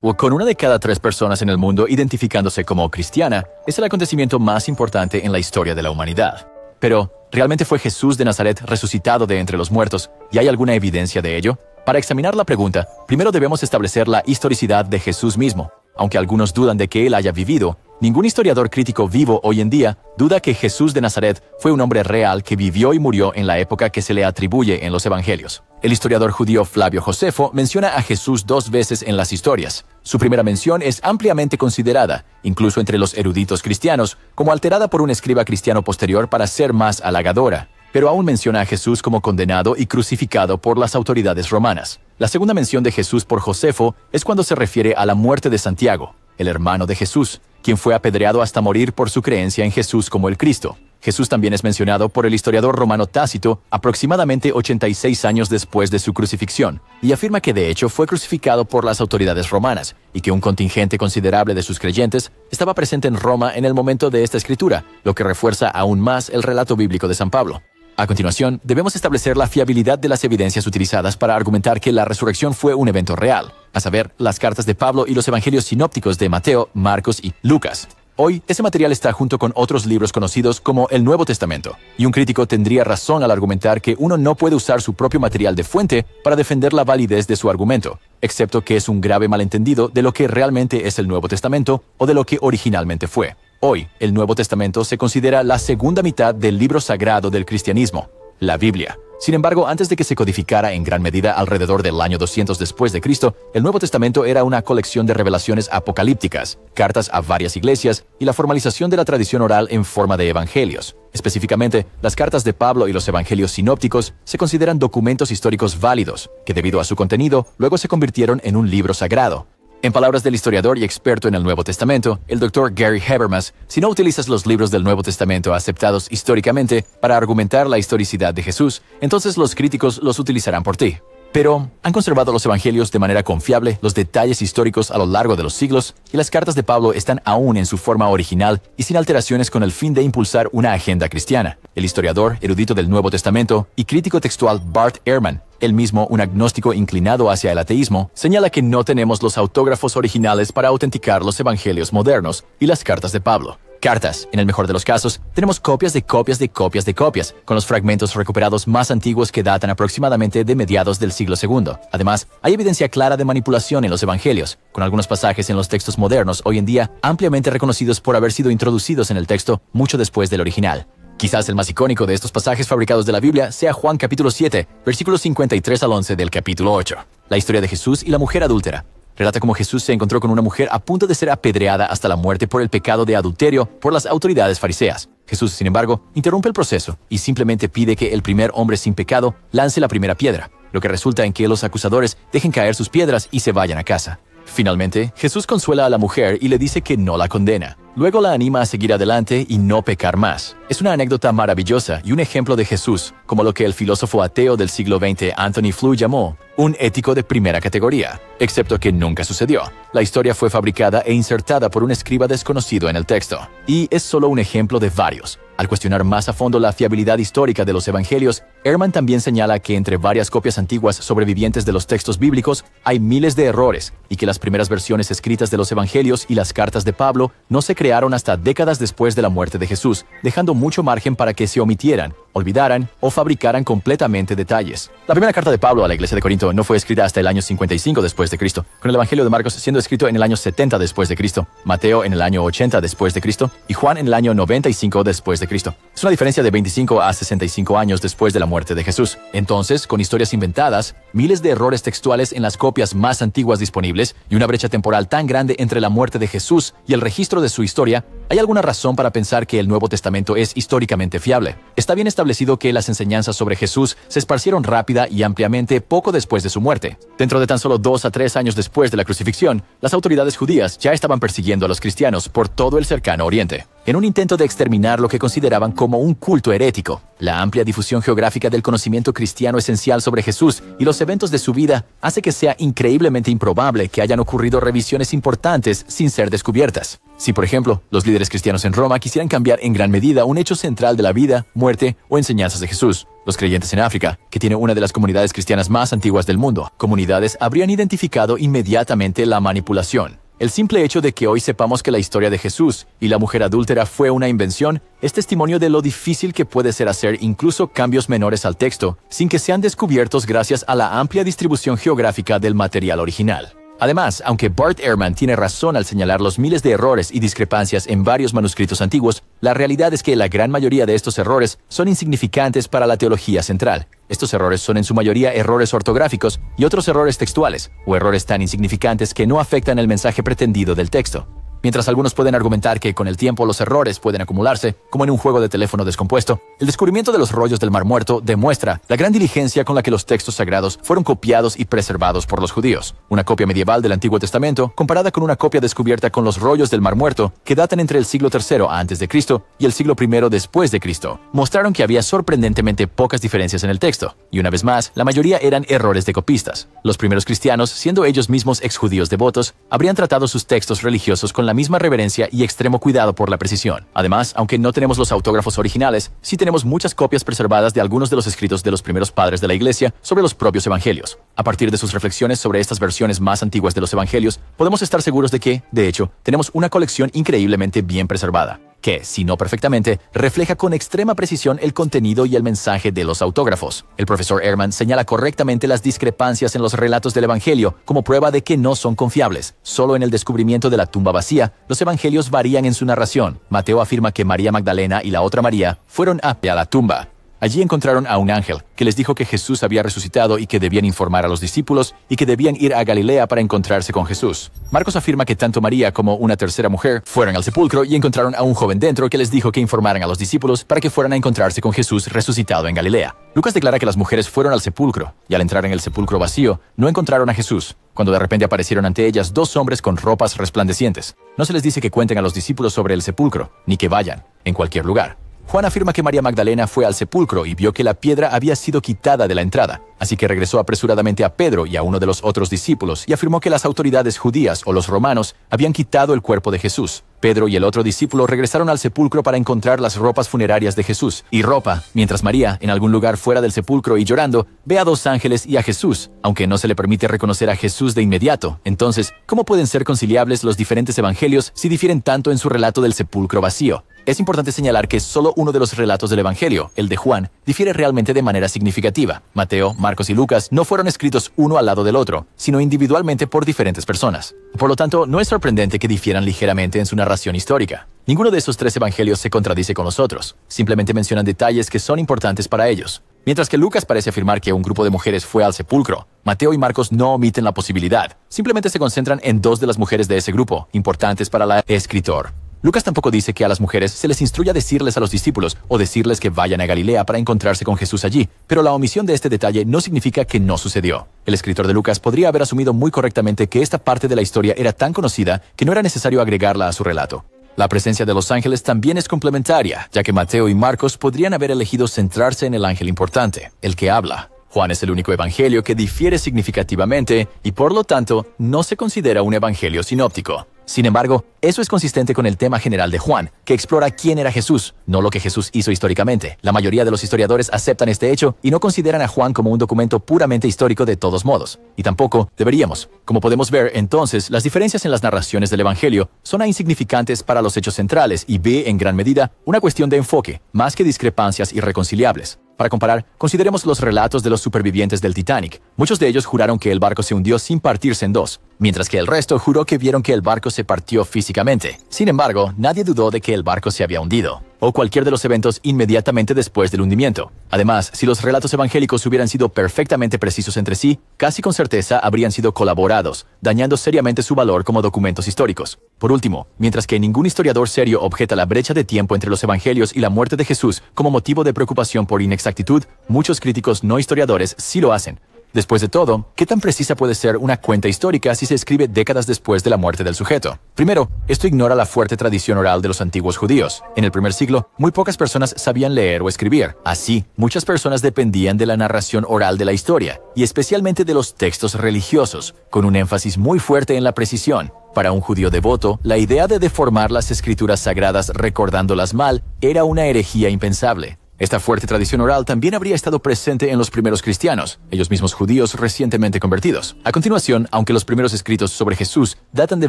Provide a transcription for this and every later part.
o con una de cada 3 personas en el mundo identificándose como cristiana, es el acontecimiento más importante en la historia de la humanidad. Pero, ¿realmente fue Jesús de Nazaret resucitado de entre los muertos y hay alguna evidencia de ello? Para examinar la pregunta, primero debemos establecer la historicidad de Jesús mismo. Aunque algunos dudan de que él haya vivido, ningún historiador crítico vivo hoy en día duda que Jesús de Nazaret fue un hombre real que vivió y murió en la época que se le atribuye en los evangelios. El historiador judío Flavio Josefo menciona a Jesús 2 veces en las historias. Su primera mención es ampliamente considerada, incluso entre los eruditos cristianos, como alterada por un escriba cristiano posterior para ser más halagadora. Pero aún menciona a Jesús como condenado y crucificado por las autoridades romanas. La segunda mención de Jesús por Josefo es cuando se refiere a la muerte de Santiago, el hermano de Jesús, quien fue apedreado hasta morir por su creencia en Jesús como el Cristo. Jesús también es mencionado por el historiador romano Tácito aproximadamente 86 años después de su crucifixión, y afirma que de hecho fue crucificado por las autoridades romanas, y que un contingente considerable de sus creyentes estaba presente en Roma en el momento de esta escritura, lo que refuerza aún más el relato bíblico de San Pablo. A continuación, debemos establecer la fiabilidad de las evidencias utilizadas para argumentar que la resurrección fue un evento real, a saber, las cartas de Pablo y los evangelios sinópticos de Mateo, Marcos y Lucas. Hoy, ese material está junto con otros libros conocidos como el Nuevo Testamento, y un crítico tendría razón al argumentar que uno no puede usar su propio material de fuente para defender la validez de su argumento, excepto que es un grave malentendido de lo que realmente es el Nuevo Testamento o de lo que originalmente fue. Hoy, el Nuevo Testamento se considera la segunda mitad del libro sagrado del cristianismo, la Biblia. Sin embargo, antes de que se codificara en gran medida alrededor del año 200 después de Cristo, el Nuevo Testamento era una colección de revelaciones apocalípticas, cartas a varias iglesias y la formalización de la tradición oral en forma de evangelios. Específicamente, las cartas de Pablo y los evangelios sinópticos se consideran documentos históricos válidos, que debido a su contenido, luego se convirtieron en un libro sagrado. En palabras del historiador y experto en el Nuevo Testamento, el Dr. Gary Habermas, si no utilizas los libros del Nuevo Testamento aceptados históricamente para argumentar la historicidad de Jesús, entonces los críticos los utilizarán por ti. Pero, ¿han conservado los evangelios de manera confiable los detalles históricos a lo largo de los siglos? Y las cartas de Pablo están aún en su forma original y sin alteraciones con el fin de impulsar una agenda cristiana. El historiador, erudito del Nuevo Testamento y crítico textual Bart Ehrman, él mismo un agnóstico inclinado hacia el ateísmo, señala que no tenemos los autógrafos originales para autenticar los evangelios modernos y las cartas de Pablo. Cartas, en el mejor de los casos, tenemos copias de copias de copias de copias, con los fragmentos recuperados más antiguos que datan aproximadamente de mediados del siglo II. Además, hay evidencia clara de manipulación en los evangelios, con algunos pasajes en los textos modernos hoy en día ampliamente reconocidos por haber sido introducidos en el texto mucho después del original. Quizás el más icónico de estos pasajes fabricados de la Biblia sea Juan capítulo 7, versículos 53 al 11 del capítulo 8. La historia de Jesús y la mujer adúltera. Relata cómo Jesús se encontró con una mujer a punto de ser apedreada hasta la muerte por el pecado de adulterio por las autoridades fariseas. Jesús, sin embargo, interrumpe el proceso y simplemente pide que el primer hombre sin pecado lance la primera piedra, lo que resulta en que los acusadores dejen caer sus piedras y se vayan a casa. Finalmente, Jesús consuela a la mujer y le dice que no la condena. Luego la anima a seguir adelante y no pecar más. Es una anécdota maravillosa y un ejemplo de Jesús, como lo que el filósofo ateo del siglo XX Anthony Flew llamó un ético de primera categoría, excepto que nunca sucedió. La historia fue fabricada e insertada por un escriba desconocido en el texto, y es solo un ejemplo de varios. Al cuestionar más a fondo la fiabilidad histórica de los evangelios, Ehrman también señala que entre varias copias antiguas sobrevivientes de los textos bíblicos hay miles de errores y que las primeras versiones escritas de los evangelios y las cartas de Pablo no se crearon hasta décadas después de la muerte de Jesús, dejando mucho margen para que se omitieran, olvidaran o fabricaran completamente detalles. La primera carta de Pablo a la iglesia de Corinto no fue escrita hasta el año 55 después de Cristo, con el evangelio de Marcos siendo escrito en el año 70 después de Cristo, Mateo en el año 80 después de Cristo y Juan en el año 95 después de Cristo. Es una diferencia de 25 a 65 años después de la muerte de Jesús. Entonces, con historias inventadas, miles de errores textuales en las copias más antiguas disponibles y una brecha temporal tan grande entre la muerte de Jesús y el registro de su historia, ¿hay alguna razón para pensar que el Nuevo Testamento es históricamente fiable? Está bien establecido que las enseñanzas sobre Jesús se esparcieron rápida y ampliamente poco después de su muerte. Dentro de tan solo 2 a 3 años después de la crucifixión, las autoridades judías ya estaban persiguiendo a los cristianos por todo el cercano Oriente. en un intento de exterminar lo que consideraban como un culto herético. La amplia difusión geográfica del conocimiento cristiano esencial sobre Jesús y los eventos de su vida hace que sea increíblemente improbable que hayan ocurrido revisiones importantes sin ser descubiertas. Si, por ejemplo, los líderes cristianos en Roma quisieran cambiar en gran medida un hecho central de la vida, muerte o enseñanzas de Jesús, los creyentes en África, que tiene una de las comunidades cristianas más antiguas del mundo, comunidades habrían identificado inmediatamente la manipulación. El simple hecho de que hoy sepamos que la historia de Jesús y la mujer adúltera fue una invención es testimonio de lo difícil que puede ser hacer incluso cambios menores al texto sin que sean descubiertos gracias a la amplia distribución geográfica del material original. Además, aunque Bart Ehrman tiene razón al señalar los miles de errores y discrepancias en varios manuscritos antiguos, la realidad es que la gran mayoría de estos errores son insignificantes para la teología central. Estos errores son en su mayoría errores ortográficos y otros errores textuales, o errores tan insignificantes que no afectan el mensaje pretendido del texto. Mientras algunos pueden argumentar que con el tiempo los errores pueden acumularse, como en un juego de teléfono descompuesto, el descubrimiento de los rollos del Mar Muerto demuestra la gran diligencia con la que los textos sagrados fueron copiados y preservados por los judíos. Una copia medieval del Antiguo Testamento, comparada con una copia descubierta con los rollos del Mar Muerto, que datan entre el siglo III a.C. y el siglo I después de Cristo, mostraron que había sorprendentemente pocas diferencias en el texto, y una vez más, la mayoría eran errores de copistas. Los primeros cristianos, siendo ellos mismos exjudíos devotos, habrían tratado sus textos religiosos con la misma reverencia y extremo cuidado por la precisión. Además, aunque no tenemos los autógrafos originales, sí tenemos muchas copias preservadas de algunos de los escritos de los primeros padres de la Iglesia sobre los propios evangelios. A partir de sus reflexiones sobre estas versiones más antiguas de los evangelios, podemos estar seguros de que, de hecho, tenemos una colección increíblemente bien preservada, que, si no perfectamente, refleja con extrema precisión el contenido y el mensaje de los autógrafos. El profesor Ehrman señala correctamente las discrepancias en los relatos del Evangelio como prueba de que no son confiables. Solo en el descubrimiento de la tumba vacía, los evangelios varían en su narración. Mateo afirma que María Magdalena y la otra María fueron a la tumba. Allí encontraron a un ángel que les dijo que Jesús había resucitado y que debían informar a los discípulos y que debían ir a Galilea para encontrarse con Jesús. Marcos afirma que tanto María como una tercera mujer fueron al sepulcro y encontraron a un joven dentro que les dijo que informaran a los discípulos para que fueran a encontrarse con Jesús resucitado en Galilea. Lucas declara que las mujeres fueron al sepulcro y al entrar en el sepulcro vacío no encontraron a Jesús, cuando de repente aparecieron ante ellas dos hombres con ropas resplandecientes. No se les dice que cuenten a los discípulos sobre el sepulcro, ni que vayan, en cualquier lugar. Juan afirma que María Magdalena fue al sepulcro y vio que la piedra había sido quitada de la entrada, así que regresó apresuradamente a Pedro y a uno de los otros discípulos y afirmó que las autoridades judías o los romanos habían quitado el cuerpo de Jesús. Pedro y el otro discípulo regresaron al sepulcro para encontrar las ropas funerarias de Jesús y ropa, mientras María, en algún lugar fuera del sepulcro y llorando, ve a dos ángeles y a Jesús, aunque no se le permite reconocer a Jesús de inmediato. Entonces, ¿cómo pueden ser conciliables los diferentes evangelios si difieren tanto en su relato del sepulcro vacío? Es importante señalar que solo uno de los relatos del Evangelio, el de Juan, difiere realmente de manera significativa. Mateo, Marcos y Lucas no fueron escritos uno al lado del otro, sino individualmente por diferentes personas. Por lo tanto, no es sorprendente que difieran ligeramente en su narración histórica. Ninguno de esos tres evangelios se contradice con los otros, simplemente mencionan detalles que son importantes para ellos. Mientras que Lucas parece afirmar que un grupo de mujeres fue al sepulcro, Mateo y Marcos no omiten la posibilidad, simplemente se concentran en dos de las mujeres de ese grupo, importantes para el escritor. Lucas tampoco dice que a las mujeres se les instruya a decirles a los discípulos o decirles que vayan a Galilea para encontrarse con Jesús allí, pero la omisión de este detalle no significa que no sucedió. El escritor de Lucas podría haber asumido muy correctamente que esta parte de la historia era tan conocida que no era necesario agregarla a su relato. La presencia de los ángeles también es complementaria, ya que Mateo y Marcos podrían haber elegido centrarse en el ángel importante, el que habla. Juan es el único evangelio que difiere significativamente y por lo tanto no se considera un evangelio sinóptico. Sin embargo, eso es consistente con el tema general de Juan, que explora quién era Jesús, no lo que Jesús hizo históricamente. La mayoría de los historiadores aceptan este hecho y no consideran a Juan como un documento puramente histórico de todos modos. Y tampoco deberíamos. Como podemos ver, entonces, las diferencias en las narraciones del Evangelio son insignificantes para los hechos centrales y ve, en gran medida, una cuestión de enfoque, más que discrepancias irreconciliables. Para comparar, consideremos los relatos de los supervivientes del Titanic. Muchos de ellos juraron que el barco se hundió sin partirse en dos, mientras que el resto juró que vieron que el barco se partió físicamente. Sin embargo, nadie dudó de que el barco se había hundido, o cualquier de los eventos inmediatamente después del hundimiento. Además, si los relatos evangélicos hubieran sido perfectamente precisos entre sí, casi con certeza habrían sido colaborados, dañando seriamente su valor como documentos históricos. Por último, mientras que ningún historiador serio objeta la brecha de tiempo entre los evangelios y la muerte de Jesús como motivo de preocupación por inexactitud, muchos críticos no historiadores sí lo hacen. Después de todo, ¿qué tan precisa puede ser una cuenta histórica si se escribe décadas después de la muerte del sujeto? Primero, esto ignora la fuerte tradición oral de los antiguos judíos. En el primer siglo, muy pocas personas sabían leer o escribir. Así, muchas personas dependían de la narración oral de la historia, y especialmente de los textos religiosos, con un énfasis muy fuerte en la precisión. Para un judío devoto, la idea de deformar las escrituras sagradas recordándolas mal era una herejía impensable. Esta fuerte tradición oral también habría estado presente en los primeros cristianos, ellos mismos judíos recientemente convertidos. A continuación, aunque los primeros escritos sobre Jesús datan de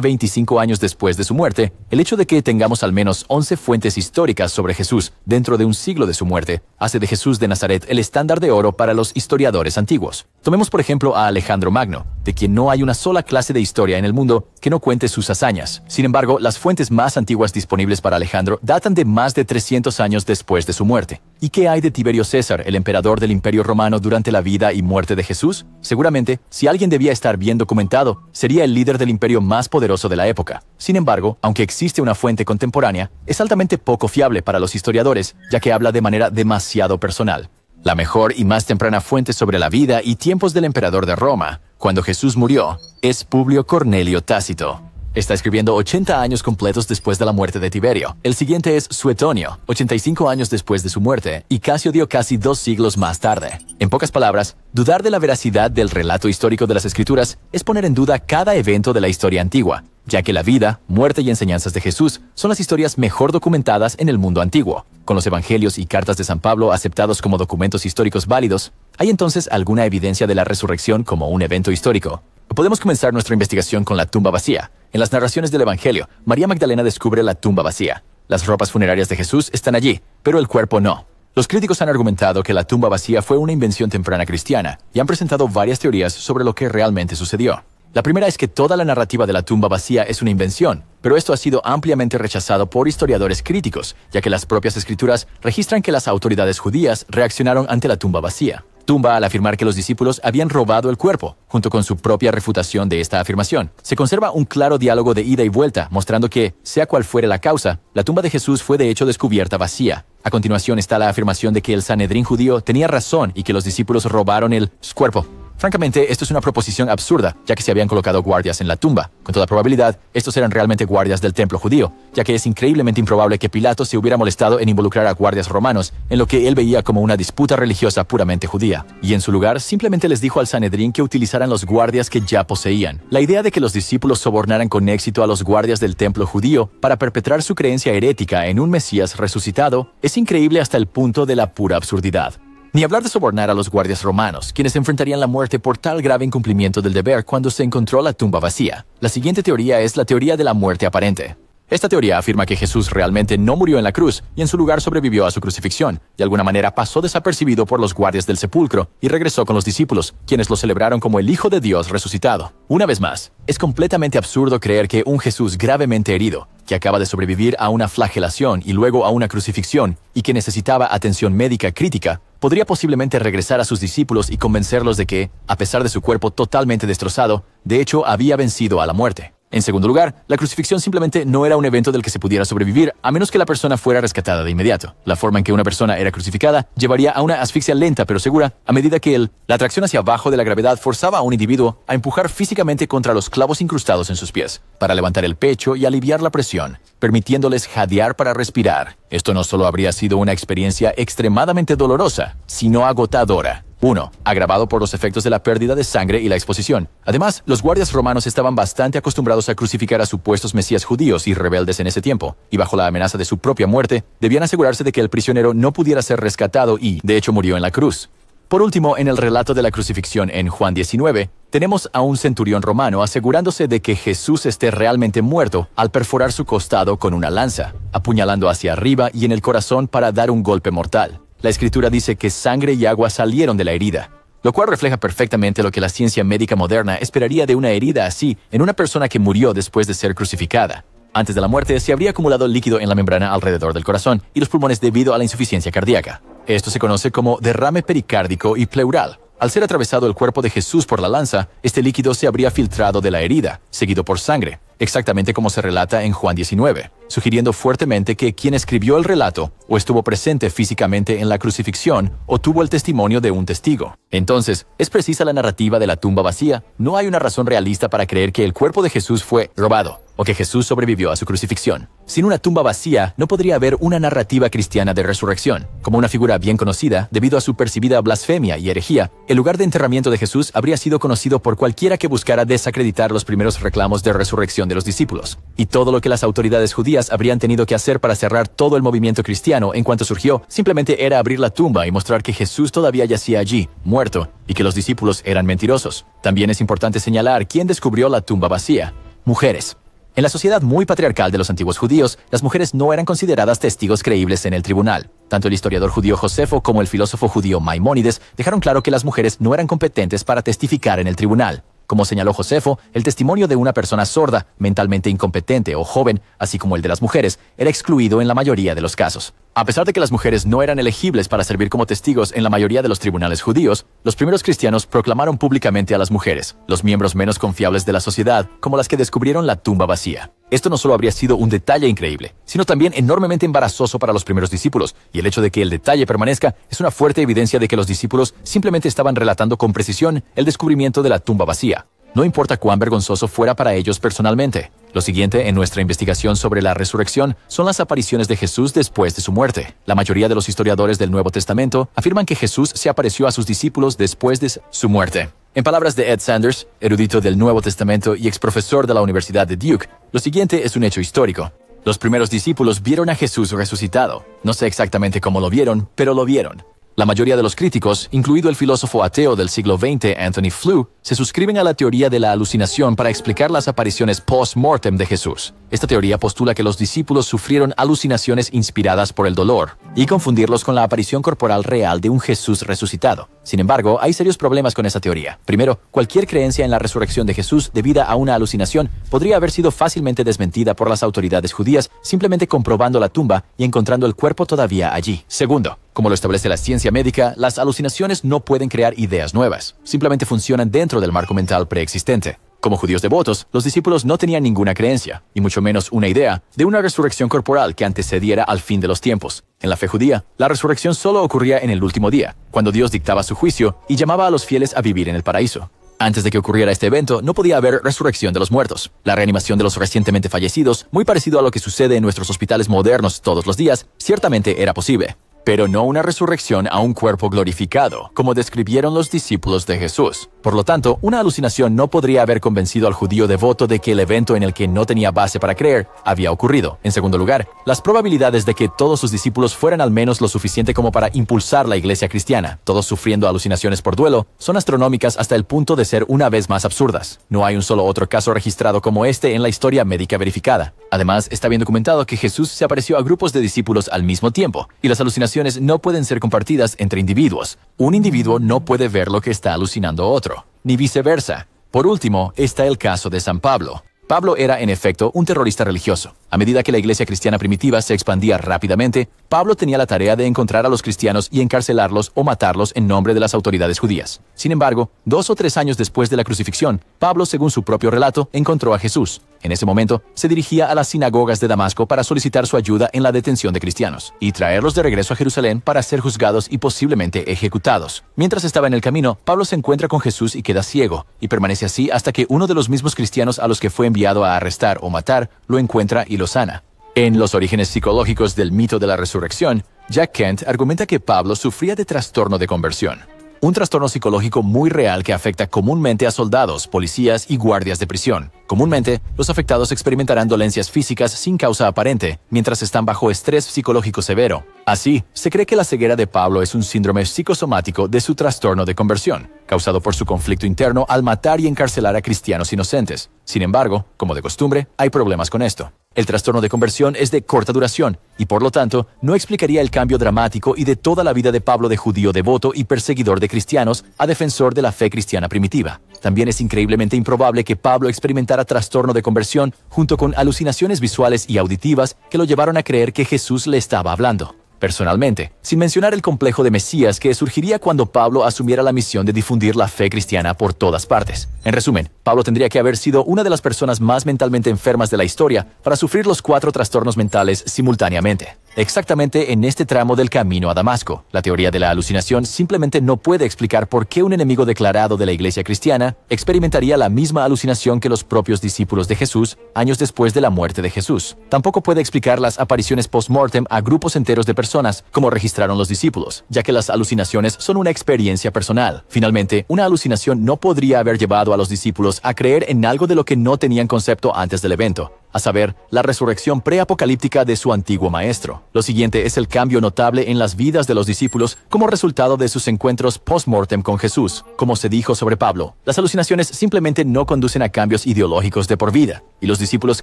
25 años después de su muerte, el hecho de que tengamos al menos 11 fuentes históricas sobre Jesús dentro de un siglo de su muerte hace de Jesús de Nazaret el estándar de oro para los historiadores antiguos. Tomemos por ejemplo a Alejandro Magno, de quien no hay una sola clase de historia en el mundo que no cuente sus hazañas. Sin embargo, las fuentes más antiguas disponibles para Alejandro datan de más de 300 años después de su muerte. ¿Y qué hay de Tiberio César, el emperador del Imperio Romano durante la vida y muerte de Jesús? Seguramente, si alguien debía estar bien documentado, sería el líder del imperio más poderoso de la época. Sin embargo, aunque existe una fuente contemporánea, es altamente poco fiable para los historiadores, ya que habla de manera demasiado personal. La mejor y más temprana fuente sobre la vida y tiempos del emperador de Roma, cuando Jesús murió, es Publio Cornelio Tácito. Está escribiendo 80 años completos después de la muerte de Tiberio. El siguiente es Suetonio, 85 años después de su muerte, y Casio casi 2 siglos más tarde. En pocas palabras, dudar de la veracidad del relato histórico de las Escrituras es poner en duda cada evento de la historia antigua, ya que la vida, muerte y enseñanzas de Jesús son las historias mejor documentadas en el mundo antiguo. Con los evangelios y cartas de San Pablo aceptados como documentos históricos válidos, ¿hay entonces alguna evidencia de la resurrección como un evento histórico? Podemos comenzar nuestra investigación con la tumba vacía. En las narraciones del Evangelio, María Magdalena descubre la tumba vacía. Las ropas funerarias de Jesús están allí, pero el cuerpo no. Los críticos han argumentado que la tumba vacía fue una invención temprana cristiana y han presentado varias teorías sobre lo que realmente sucedió. La primera es que toda la narrativa de la tumba vacía es una invención, pero esto ha sido ampliamente rechazado por historiadores críticos, ya que las propias escrituras registran que las autoridades judías reaccionaron ante la tumba vacía. Tumba al afirmar que los discípulos habían robado el cuerpo, junto con su propia refutación de esta afirmación. Se conserva un claro diálogo de ida y vuelta, mostrando que, sea cual fuere la causa, la tumba de Jesús fue de hecho descubierta vacía. A continuación está la afirmación de que el Sanedrín judío tenía razón y que los discípulos robaron el cuerpo. Francamente, esto es una proposición absurda, ya que se habían colocado guardias en la tumba. Con toda probabilidad, estos eran realmente guardias del templo judío, ya que es increíblemente improbable que Pilato se hubiera molestado en involucrar a guardias romanos en lo que él veía como una disputa religiosa puramente judía. Y en su lugar, simplemente les dijo al Sanedrín que utilizaran los guardias que ya poseían. La idea de que los discípulos sobornaran con éxito a los guardias del templo judío para perpetrar su creencia herética en un Mesías resucitado es increíble hasta el punto de la pura absurdidad. Ni hablar de sobornar a los guardias romanos, quienes enfrentarían la muerte por tal grave incumplimiento del deber cuando se encontró la tumba vacía. La siguiente teoría es la teoría de la muerte aparente. Esta teoría afirma que Jesús realmente no murió en la cruz y en su lugar sobrevivió a su crucifixión. De alguna manera pasó desapercibido por los guardias del sepulcro y regresó con los discípulos, quienes lo celebraron como el Hijo de Dios resucitado. Una vez más, es completamente absurdo creer que un Jesús gravemente herido, que acaba de sobrevivir a una flagelación y luego a una crucifixión y que necesitaba atención médica crítica, podría posiblemente regresar a sus discípulos y convencerlos de que, a pesar de su cuerpo totalmente destrozado, de hecho había vencido a la muerte. En segundo lugar, la crucifixión simplemente no era un evento del que se pudiera sobrevivir a menos que la persona fuera rescatada de inmediato. La forma en que una persona era crucificada llevaría a una asfixia lenta pero segura a medida que la atracción hacia abajo de la gravedad forzaba a un individuo a empujar físicamente contra los clavos incrustados en sus pies, para levantar el pecho y aliviar la presión, permitiéndoles jadear para respirar. Esto no solo habría sido una experiencia extremadamente dolorosa, sino agotadora. 1. Agravado por los efectos de la pérdida de sangre y la exposición. Además, los guardias romanos estaban bastante acostumbrados a crucificar a supuestos mesías judíos y rebeldes en ese tiempo, y bajo la amenaza de su propia muerte, debían asegurarse de que el prisionero no pudiera ser rescatado y, de hecho, murió en la cruz. Por último, en el relato de la crucifixión en Juan 19, tenemos a un centurión romano asegurándose de que Jesús esté realmente muerto al perforar su costado con una lanza, apuñalando hacia arriba y en el corazón para dar un golpe mortal. La Escritura dice que sangre y agua salieron de la herida, lo cual refleja perfectamente lo que la ciencia médica moderna esperaría de una herida así en una persona que murió después de ser crucificada. Antes de la muerte se habría acumulado líquido en la membrana alrededor del corazón y los pulmones debido a la insuficiencia cardíaca. Esto se conoce como derrame pericárdico y pleural. Al ser atravesado el cuerpo de Jesús por la lanza, este líquido se habría filtrado de la herida, seguido por sangre, exactamente como se relata en Juan 19. sugiriendo fuertemente que quien escribió el relato o estuvo presente físicamente en la crucifixión o tuvo el testimonio de un testigo. Entonces, ¿es precisa la narrativa de la tumba vacía? No hay una razón realista para creer que el cuerpo de Jesús fue robado o que Jesús sobrevivió a su crucifixión. Sin una tumba vacía, no podría haber una narrativa cristiana de resurrección. Como una figura bien conocida, debido a su percibida blasfemia y herejía, el lugar de enterramiento de Jesús habría sido conocido por cualquiera que buscara desacreditar los primeros reclamos de resurrección de los discípulos. Y todo lo que las autoridades judías habrían tenido que hacer para cerrar todo el movimiento cristiano en cuanto surgió, simplemente era abrir la tumba y mostrar que Jesús todavía yacía allí, muerto, y que los discípulos eran mentirosos. También es importante señalar quién descubrió la tumba vacía. Mujeres. En la sociedad muy patriarcal de los antiguos judíos, las mujeres no eran consideradas testigos creíbles en el tribunal. Tanto el historiador judío Josefo como el filósofo judío Maimónides dejaron claro que las mujeres no eran competentes para testificar en el tribunal. Como señaló Josefo, el testimonio de una persona sorda, mentalmente incompetente o joven, así como el de las mujeres, era excluido en la mayoría de los casos. A pesar de que las mujeres no eran elegibles para servir como testigos en la mayoría de los tribunales judíos, los primeros cristianos proclamaron públicamente a las mujeres, los miembros menos confiables de la sociedad, como las que descubrieron la tumba vacía. Esto no solo habría sido un detalle increíble, sino también enormemente embarazoso para los primeros discípulos, y el hecho de que el detalle permanezca es una fuerte evidencia de que los discípulos simplemente estaban relatando con precisión el descubrimiento de la tumba vacía. No importa cuán vergonzoso fuera para ellos personalmente. Lo siguiente en nuestra investigación sobre la resurrección son las apariciones de Jesús después de su muerte. La mayoría de los historiadores del Nuevo Testamento afirman que Jesús se apareció a sus discípulos después de su muerte. En palabras de Ed Sanders, erudito del Nuevo Testamento y exprofesor de la Universidad de Duke, lo siguiente es un hecho histórico. Los primeros discípulos vieron a Jesús resucitado. No sé exactamente cómo lo vieron, pero lo vieron. La mayoría de los críticos, incluido el filósofo ateo del siglo XX Anthony Flew, se suscriben a la teoría de la alucinación para explicar las apariciones post-mortem de Jesús. Esta teoría postula que los discípulos sufrieron alucinaciones inspiradas por el dolor y confundirlos con la aparición corporal real de un Jesús resucitado. Sin embargo, hay serios problemas con esa teoría. Primero, cualquier creencia en la resurrección de Jesús debida a una alucinación podría haber sido fácilmente desmentida por las autoridades judías simplemente comprobando la tumba y encontrando el cuerpo todavía allí. Segundo, como lo establece la ciencia médica, las alucinaciones no pueden crear ideas nuevas. Simplemente funcionan dentro del marco mental preexistente. Como judíos devotos, los discípulos no tenían ninguna creencia, y mucho menos una idea, de una resurrección corporal que antecediera al fin de los tiempos. En la fe judía, la resurrección solo ocurría en el último día, cuando Dios dictaba su juicio y llamaba a los fieles a vivir en el paraíso. Antes de que ocurriera este evento, no podía haber resurrección de los muertos. La reanimación de los recientemente fallecidos, muy parecido a lo que sucede en nuestros hospitales modernos todos los días, ciertamente era posible. Pero no una resurrección a un cuerpo glorificado, como describieron los discípulos de Jesús. Por lo tanto, una alucinación no podría haber convencido al judío devoto de que el evento en el que no tenía base para creer había ocurrido. En segundo lugar, las probabilidades de que todos sus discípulos fueran al menos lo suficiente como para impulsar la iglesia cristiana, todos sufriendo alucinaciones por duelo, son astronómicas hasta el punto de ser una vez más absurdas. No hay un solo otro caso registrado como este en la historia médica verificada. Además, está bien documentado que Jesús se apareció a grupos de discípulos al mismo tiempo, y las alucinaciones no pueden ser compartidas entre individuos. Un individuo no puede ver lo que está alucinando otro, ni viceversa. Por último, está el caso de San Pablo. Pablo era, en efecto, un terrorista religioso. A medida que la iglesia cristiana primitiva se expandía rápidamente, Pablo tenía la tarea de encontrar a los cristianos y encarcelarlos o matarlos en nombre de las autoridades judías. Sin embargo, 2 o 3 años después de la crucifixión, Pablo, según su propio relato, encontró a Jesús. En ese momento, se dirigía a las sinagogas de Damasco para solicitar su ayuda en la detención de cristianos y traerlos de regreso a Jerusalén para ser juzgados y posiblemente ejecutados. Mientras estaba en el camino, Pablo se encuentra con Jesús y queda ciego, y permanece así hasta que uno de los mismos cristianos a los que fue enviado a arrestar o matar lo encuentra y lo sana. En Los orígenes psicológicos del mito de la resurrección, Jack Kent argumenta que Pablo sufría de trastorno de conversión. Un trastorno psicológico muy real que afecta comúnmente a soldados, policías y guardias de prisión. Comúnmente, los afectados experimentarán dolencias físicas sin causa aparente, mientras están bajo estrés psicológico severo. Así, se cree que la ceguera de Pablo es un síndrome psicosomático de su trastorno de conversión, causado por su conflicto interno al matar y encarcelar a cristianos inocentes. Sin embargo, como de costumbre, hay problemas con esto. El trastorno de conversión es de corta duración y, por lo tanto, no explicaría el cambio dramático y de toda la vida de Pablo de judío devoto y perseguidor de cristianos a defensor de la fe cristiana primitiva. También es increíblemente improbable que Pablo experimentara trastorno de conversión junto con alucinaciones visuales y auditivas que lo llevaron a creer que Jesús le estaba hablando. personalmente, sin mencionar el complejo de Mesías que surgiría cuando Pablo asumiera la misión de difundir la fe cristiana por todas partes. En resumen, Pablo tendría que haber sido una de las personas más mentalmente enfermas de la historia para sufrir los 4 trastornos mentales simultáneamente. Exactamente en este tramo del camino a Damasco, la teoría de la alucinación simplemente no puede explicar por qué un enemigo declarado de la iglesia cristiana experimentaría la misma alucinación que los propios discípulos de Jesús años después de la muerte de Jesús. Tampoco puede explicar las apariciones post-mortem a grupos enteros de personas, como registraron los discípulos, ya que las alucinaciones son una experiencia personal. Finalmente, una alucinación no podría haber llevado a los discípulos a creer en algo de lo que no tenían concepto antes del evento, a saber, la resurrección preapocalíptica de su antiguo maestro. Lo siguiente es el cambio notable en las vidas de los discípulos como resultado de sus encuentros post-mortem con Jesús. Como se dijo sobre Pablo, las alucinaciones simplemente no conducen a cambios ideológicos de por vida, y los discípulos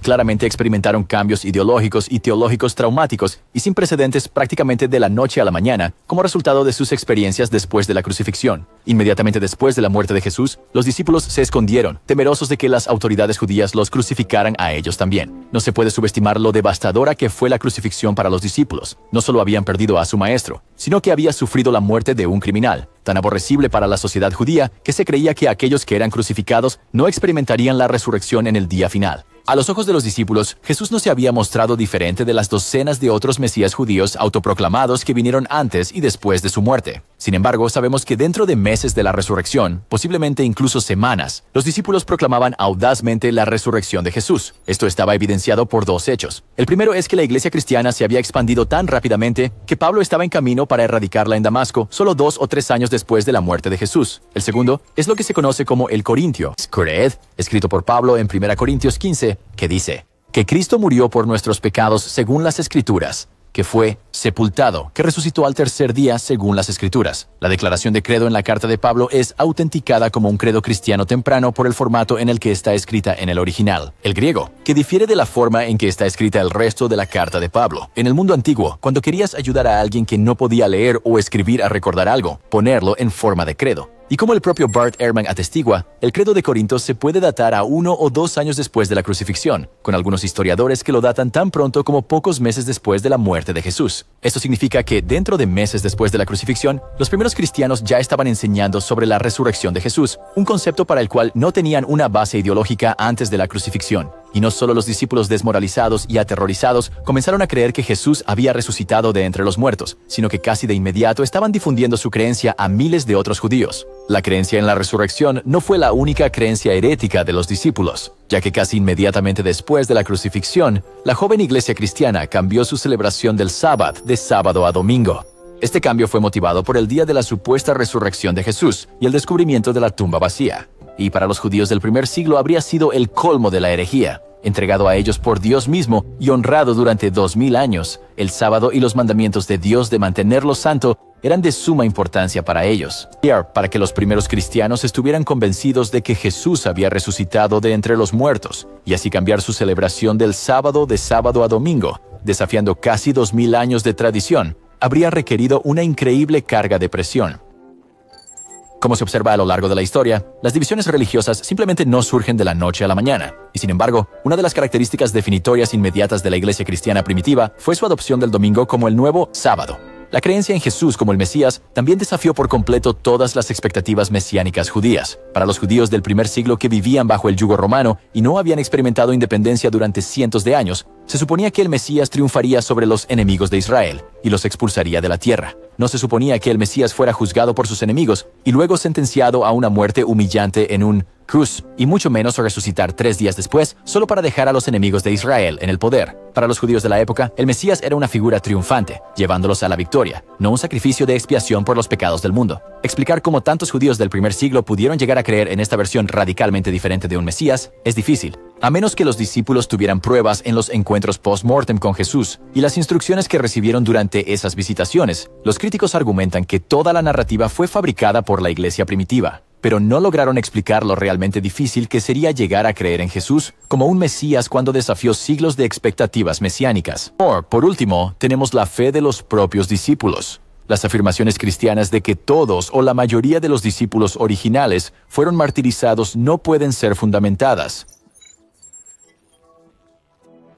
claramente experimentaron cambios ideológicos y teológicos traumáticos y sin precedentes prácticamente de la noche a la mañana como resultado de sus experiencias después de la crucifixión. Inmediatamente después de la muerte de Jesús, los discípulos se escondieron, temerosos de que las autoridades judías los crucificaran a ellos también. No se puede subestimar lo devastadora que fue la crucifixión para los discípulos. No solo habían perdido a su maestro, sino que había sufrido la muerte de un criminal, tan aborrecible para la sociedad judía que se creía que aquellos que eran crucificados no experimentarían la resurrección en el día final. A los ojos de los discípulos, Jesús no se había mostrado diferente de las docenas de otros mesías judíos autoproclamados que vinieron antes y después de su muerte. Sin embargo, sabemos que dentro de meses de la resurrección, posiblemente incluso semanas, los discípulos proclamaban audazmente la resurrección de Jesús. Esto estaba evidenciado por 2 hechos. El primero es que la iglesia cristiana se había expandido tan rápidamente que Pablo estaba en camino para erradicarla en Damasco solo 2 o 3 años después de la muerte de Jesús. El segundo es lo que se conoce como el Corintio, escrito por Pablo en 1 Corintios 15, que dice, que Cristo murió por nuestros pecados según las Escrituras, que fue sepultado, que resucitó al tercer día según las Escrituras. La declaración de credo en la carta de Pablo es autenticada como un credo cristiano temprano por el formato en el que está escrita en el original, el griego, que difiere de la forma en que está escrita el resto de la carta de Pablo. En el mundo antiguo, cuando querías ayudar a alguien que no podía leer o escribir a recordar algo, ponerlo en forma de credo. Y como el propio Bart Ehrman atestigua, el credo de Corinto se puede datar a 1 o 2 años después de la crucifixión, con algunos historiadores que lo datan tan pronto como pocos meses después de la muerte de Jesús. Esto significa que dentro de meses después de la crucifixión, los primeros cristianos ya estaban enseñando sobre la resurrección de Jesús, un concepto para el cual no tenían una base ideológica antes de la crucifixión. Y no solo los discípulos desmoralizados y aterrorizados comenzaron a creer que Jesús había resucitado de entre los muertos, sino que casi de inmediato estaban difundiendo su creencia a miles de otros judíos. La creencia en la resurrección no fue la única creencia herética de los discípulos, ya que casi inmediatamente después de la crucifixión, la joven iglesia cristiana cambió su celebración del sábado de sábado a domingo. Este cambio fue motivado por el día de la supuesta resurrección de Jesús y el descubrimiento de la tumba vacía. Y para los judíos del primer siglo habría sido el colmo de la herejía. Entregado a ellos por Dios mismo y honrado durante 2000 años, el sábado y los mandamientos de Dios de mantenerlo santo eran de suma importancia para ellos. Para que los primeros cristianos estuvieran convencidos de que Jesús había resucitado de entre los muertos, y así cambiar su celebración del sábado de sábado a domingo, desafiando casi 2000 años de tradición, habría requerido una increíble carga de presión. Como se observa a lo largo de la historia, las divisiones religiosas simplemente no surgen de la noche a la mañana. Y sin embargo, una de las características definitorias inmediatas de la iglesia cristiana primitiva fue su adopción del domingo como el nuevo sábado. La creencia en Jesús como el Mesías también desafió por completo todas las expectativas mesiánicas judías. Para los judíos del primer siglo que vivían bajo el yugo romano y no habían experimentado independencia durante cientos de años, se suponía que el Mesías triunfaría sobre los enemigos de Israel y los expulsaría de la tierra. No se suponía que el Mesías fuera juzgado por sus enemigos y luego sentenciado a una muerte humillante en un cruz, y mucho menos resucitar 3 días después solo para dejar a los enemigos de Israel en el poder. Para los judíos de la época, el Mesías era una figura triunfante, llevándolos a la victoria, no un sacrificio de expiación por los pecados del mundo. Explicar cómo tantos judíos del primer siglo pudieron llegar a creer en esta versión radicalmente diferente de un Mesías es difícil, a menos que los discípulos tuvieran pruebas en los encuentros post-mortem con Jesús y las instrucciones que recibieron durante esas visitaciones. Los críticos argumentan que toda la narrativa fue fabricada por la iglesia primitiva, pero no lograron explicar lo realmente difícil que sería llegar a creer en Jesús como un Mesías cuando desafió siglos de expectativas mesiánicas. Por último, tenemos la fe de los propios discípulos. Las afirmaciones cristianas de que todos o la mayoría de los discípulos originales fueron martirizados no pueden ser fundamentadas.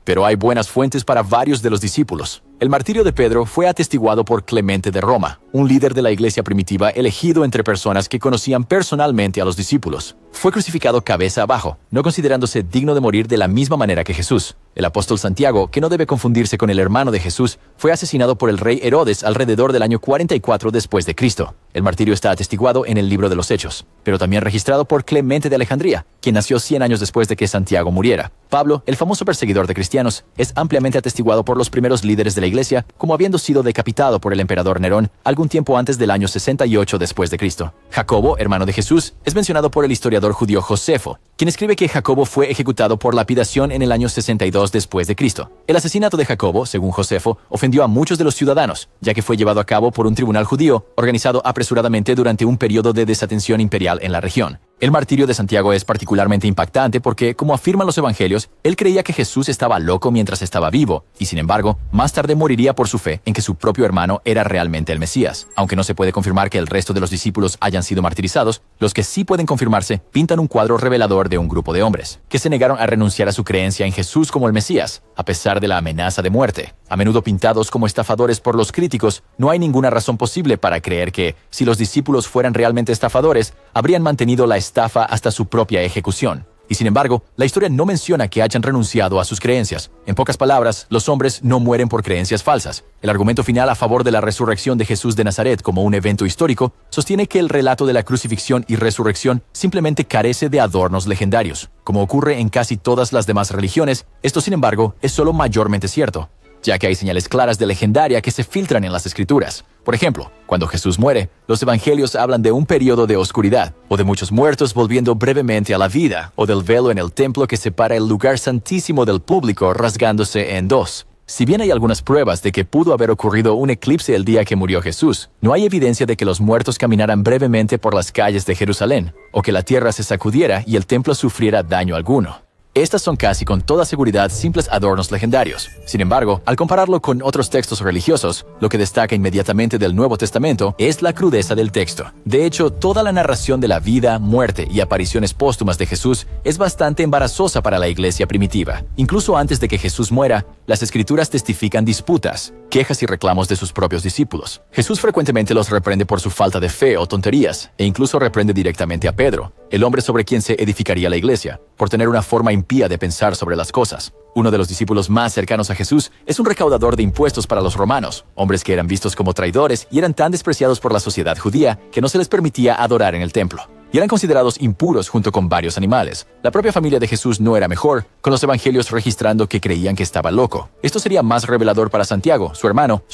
Pero hay buenas fuentes para varios de los discípulos. El martirio de Pedro fue atestiguado por Clemente de Roma, un líder de la iglesia primitiva elegido entre personas que conocían personalmente a los discípulos. Fue crucificado cabeza abajo, no considerándose digno de morir de la misma manera que Jesús. El apóstol Santiago, que no debe confundirse con el hermano de Jesús, fue asesinado por el rey Herodes alrededor del año 44 después de Cristo. El martirio está atestiguado en el libro de los Hechos, pero también registrado por Clemente de Alejandría, quien nació 100 años después de que Santiago muriera. Pablo, el famoso perseguidor de cristianos, es ampliamente atestiguado por los primeros líderes de la iglesia como habiendo sido decapitado por el emperador Nerón algún tiempo antes del año 68 después de Cristo. Jacobo, hermano de Jesús, es mencionado por el historiador judío Josefo, quien escribe que Jacobo fue ejecutado por lapidación en el año 62 después de Cristo. El asesinato de Jacobo, según Josefo, ofendió a muchos de los ciudadanos, ya que fue llevado a cabo por un tribunal judío organizado apresuradamente durante un periodo de desatención imperial en la región. El martirio de Santiago es particularmente impactante porque, como afirman los evangelios, él creía que Jesús estaba loco mientras estaba vivo, y sin embargo, más tarde moriría por su fe en que su propio hermano era realmente el Mesías. Aunque no se puede confirmar que el resto de los discípulos hayan sido martirizados, los que sí pueden confirmarse pintan un cuadro revelador de un grupo de hombres, que se negaron a renunciar a su creencia en Jesús como el Mesías, a pesar de la amenaza de muerte. A menudo pintados como estafadores por los críticos, no hay ninguna razón posible para creer que, si los discípulos fueran realmente estafadores, habrían mantenido la estafa hasta su propia ejecución. Y sin embargo, la historia no menciona que hayan renunciado a sus creencias. En pocas palabras, los hombres no mueren por creencias falsas. El argumento final a favor de la resurrección de Jesús de Nazaret como un evento histórico sostiene que el relato de la crucifixión y resurrección simplemente carece de adornos legendarios. Como ocurre en casi todas las demás religiones, esto sin embargo es solo mayormente cierto, ya que hay señales claras de legendaria que se filtran en las escrituras. Por ejemplo, cuando Jesús muere, los evangelios hablan de un periodo de oscuridad, o de muchos muertos volviendo brevemente a la vida, o del velo en el templo que separa el lugar santísimo del público rasgándose en dos. Si bien hay algunas pruebas de que pudo haber ocurrido un eclipse el día que murió Jesús, no hay evidencia de que los muertos caminaran brevemente por las calles de Jerusalén, o que la tierra se sacudiera y el templo sufriera daño alguno. Estas son casi con toda seguridad simples adornos legendarios. Sin embargo, al compararlo con otros textos religiosos, lo que destaca inmediatamente del Nuevo Testamento es la crudeza del texto. De hecho, toda la narración de la vida, muerte y apariciones póstumas de Jesús es bastante embarazosa para la iglesia primitiva. Incluso antes de que Jesús muera, las escrituras testifican disputas, quejas y reclamos de sus propios discípulos. Jesús frecuentemente los reprende por su falta de fe o tonterías, e incluso reprende directamente a Pedro, el hombre sobre quien se edificaría la iglesia, por tener una forma impía de pensar sobre las cosas. Uno de los discípulos más cercanos a Jesús es un recaudador de impuestos para los romanos, hombres que eran vistos como traidores y eran tan despreciados por la sociedad judía que no se les permitía adorar en el templo. Y eran considerados impuros junto con varios animales. La propia familia de Jesús no era mejor, con los evangelios registrando que creían que estaba loco. Esto sería más revelador para Santiago, su hermano,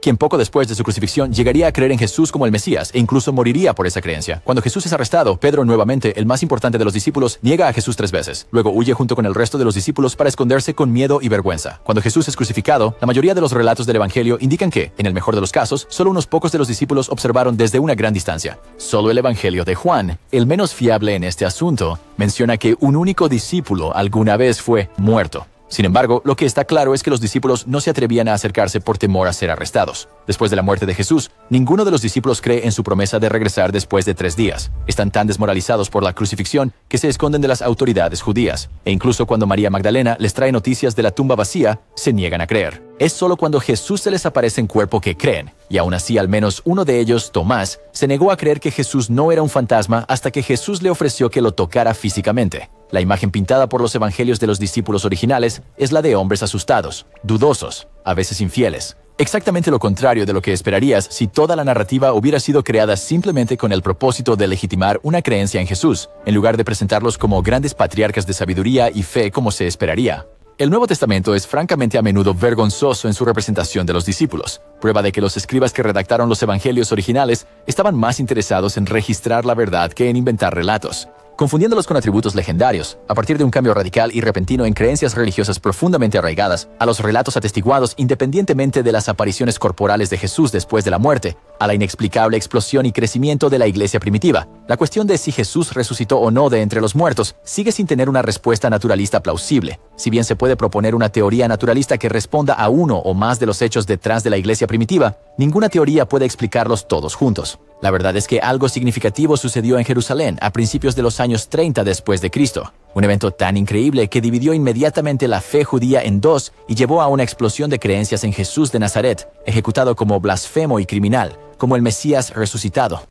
quien poco después de su crucifixión llegaría a creer en Jesús como el Mesías e incluso moriría por esa creencia. Cuando Jesús es arrestado, Pedro, nuevamente el más importante de los discípulos, niega a Jesús 3 veces. Luego huye junto con el resto de los discípulos para esconderse con miedo y vergüenza. Cuando Jesús es crucificado, la mayoría de los relatos del Evangelio indican que, en el mejor de los casos, solo unos pocos de los discípulos observaron desde una gran distancia. Solo el Evangelio de Juan, el menos fiable en este asunto, menciona que un único discípulo alguna vez fue muerto. Sin embargo, lo que está claro es que los discípulos no se atrevían a acercarse por temor a ser arrestados. Después de la muerte de Jesús, ninguno de los discípulos cree en su promesa de regresar después de 3 días. Están tan desmoralizados por la crucifixión que se esconden de las autoridades judías. E incluso cuando María Magdalena les trae noticias de la tumba vacía, se niegan a creer. Es solo cuando Jesús se les aparece en cuerpo que creen, y aún así al menos uno de ellos, Tomás, se negó a creer que Jesús no era un fantasma hasta que Jesús le ofreció que lo tocara físicamente. La imagen pintada por los evangelios de los discípulos originales es la de hombres asustados, dudosos, a veces infieles. Exactamente lo contrario de lo que esperarías si toda la narrativa hubiera sido creada simplemente con el propósito de legitimar una creencia en Jesús, en lugar de presentarlos como grandes patriarcas de sabiduría y fe como se esperaría. El Nuevo Testamento es francamente a menudo vergonzoso en su representación de los discípulos, prueba de que los escribas que redactaron los evangelios originales estaban más interesados en registrar la verdad que en inventar relatos, confundiéndolos con atributos legendarios, a partir de un cambio radical y repentino en creencias religiosas profundamente arraigadas, a los relatos atestiguados independientemente de las apariciones corporales de Jesús después de la muerte, a la inexplicable explosión y crecimiento de la iglesia primitiva. La cuestión de si Jesús resucitó o no de entre los muertos sigue sin tener una respuesta naturalista plausible. Si bien se puede proponer una teoría naturalista que responda a uno o más de los hechos detrás de la iglesia primitiva, ninguna teoría puede explicarlos todos juntos. La verdad es que algo significativo sucedió en Jerusalén a principios de los años años 30 después de Cristo. Un evento tan increíble que dividió inmediatamente la fe judía en dos y llevó a una explosión de creencias en Jesús de Nazaret, ejecutado como blasfemo y criminal, como el Mesías resucitado.